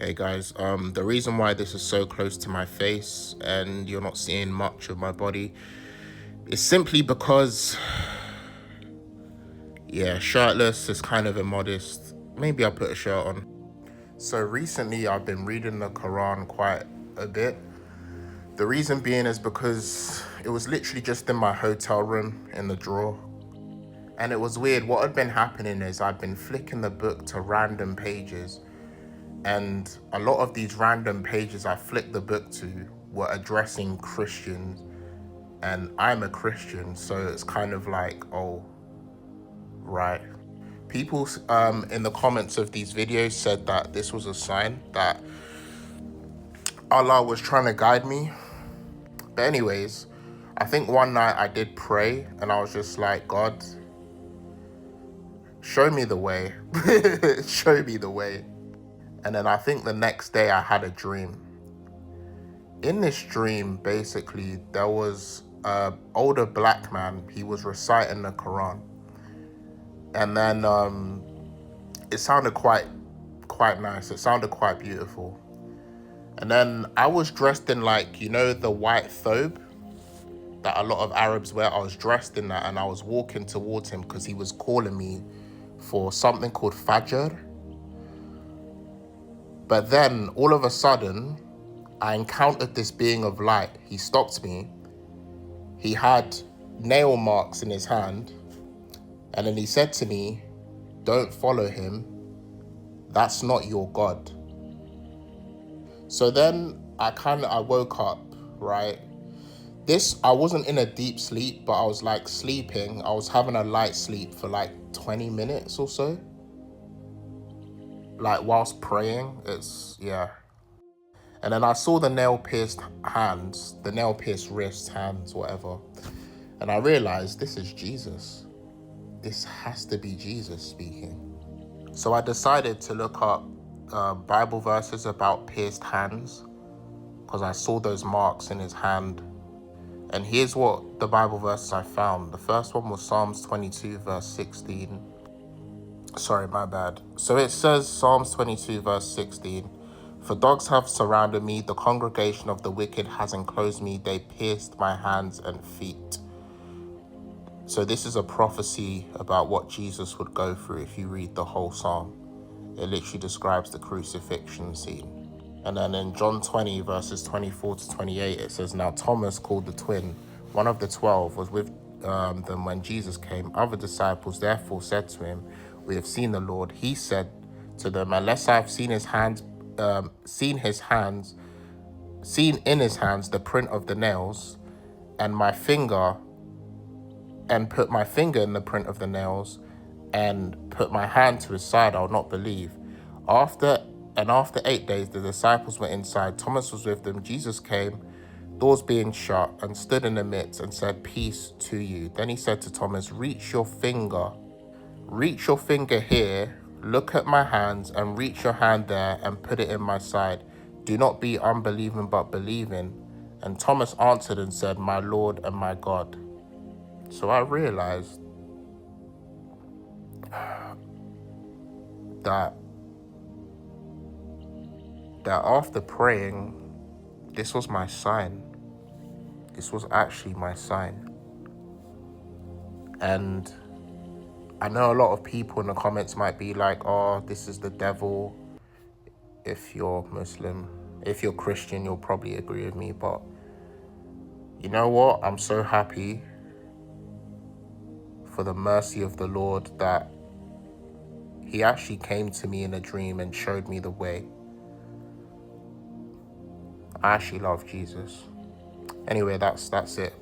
Hey guys, the reason why this is so close to my face and you're not seeing much of my body is simply because, yeah, shirtless is kind of immodest. Maybe I'll put a shirt on. So recently I've been reading the Quran quite a bit. The reason being is because it was literally just in my hotel room in the drawer. And it was weird. What had been happening is I'd been flicking the book to random pages. And a lot of these random pages I flicked the book to were addressing Christians, and I'm a Christian, so it's kind of like, oh, right. People in the comments of these videos said that this was a sign that Allah was trying to guide me. But anyways, I think one night I did pray and I was just like, God, show me the way. Show me the way. And then I think the next day I had a dream. In this dream, basically, there was an older black man. He was reciting the Quran. And then it sounded quite nice. It sounded quite beautiful. And then I was dressed in, like, you know, the white thobe that a lot of Arabs wear. I was dressed in that and I was walking towards him because he was calling me for something called Fajr. But then all of a sudden, I encountered this being of light. He stopped me. He had nail marks in his hand. And then he said to me, don't follow him. That's not your God. So then I woke up, right? I wasn't in a deep sleep, but I was like sleeping. I was having a light sleep for like 20 minutes or so. Like whilst praying, yeah. And then I saw the nail-pierced hands, the nail-pierced wrists, hands, whatever. And I realized this is Jesus. This has to be Jesus speaking. So I decided to look up Bible verses about pierced hands because I saw those marks in his hand. And here's what the Bible verses I found. The first one was Psalms 22, verse 16. Sorry, my bad. So it says, Psalms 22, verse 16, for dogs have surrounded me, the congregation of the wicked has enclosed me, they pierced my hands and feet. So this is a prophecy about what Jesus would go through if you read the whole psalm. It literally describes the crucifixion scene. And then in John 20, verses 24 to 28, it says, now Thomas, called the twin, one of the 12, was with them when Jesus came. Other disciples therefore said to him, we have seen the Lord. He said to them, unless I have seen in his hands the print of the nails, and put my finger in the print of the nails, and put my hand to his side, I will not believe. After 8 days, the disciples were inside. Thomas was with them. Jesus came, doors being shut, and stood in the midst and said, peace to you. Then he said to Thomas, reach your finger here, look at my hands, and reach your hand there and put it in my side. Do not be unbelieving, but believing. And Thomas answered and said, my Lord and my God. So I realized that after praying, this was my sign. This was actually my sign. And I know a lot of people in the comments might be like, oh, this is the devil. If you're Muslim, if you're Christian, you'll probably agree with me. But you know what? I'm so happy for the mercy of the Lord that he actually came to me in a dream and showed me the way. I actually love Jesus. Anyway, that's it.